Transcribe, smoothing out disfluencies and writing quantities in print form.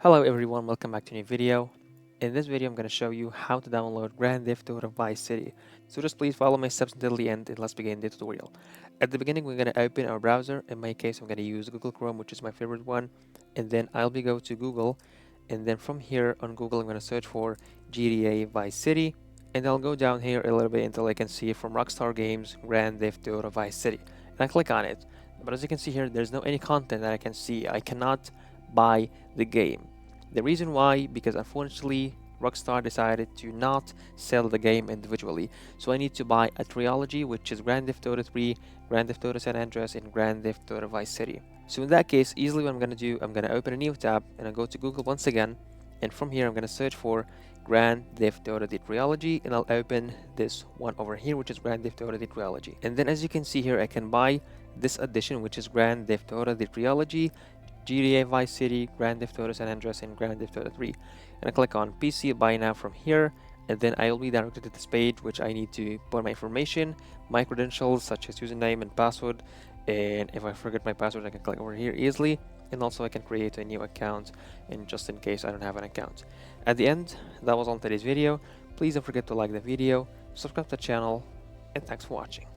Hello everyone, welcome back to a new video. In this video, I'm going to show you how to download Grand Theft Auto Vice City. So just please follow my steps until the end and let's begin the tutorial. At the beginning, we're going to open our browser. In my case, I'm going to use Google Chrome, which is my favorite one. And then I'll be go to Google. And then from here on Google, I'm going to search for GTA Vice City. And I'll go down here a little bit until I can see from Rockstar Games Grand Theft Auto Vice City. And I click on it. But as you can see here, there's no any content that I can see. I cannot buy the game. The reason why, because unfortunately Rockstar decided to not sell the game individually. So I need to buy a trilogy, which is Grand Theft Auto 3, Grand Theft Auto San Andreas, and Grand Theft Auto Vice City. So in that case, easily what I'm going to do, I'm going to open a new tab and I go to Google once again. And from here, I'm going to search for Grand Theft Auto the trilogy, and I'll open this one over here, which is Grand Theft Auto the trilogy. And then as you can see here, I can buy this edition, which is Grand Theft Auto the trilogy, GTA Vice City, Grand Theft Auto San Andreas, and Grand Theft Auto 3. And I click on PC buy now from here, and then I will be directed to this page, which I need to put my information, my credentials such as username and password. And if I forget my password, I can click over here easily. And also I can create a new account, and just in case I don't have an account. At the end, that was all today's video. Please don't forget to like the video, subscribe to the channel, and thanks for watching.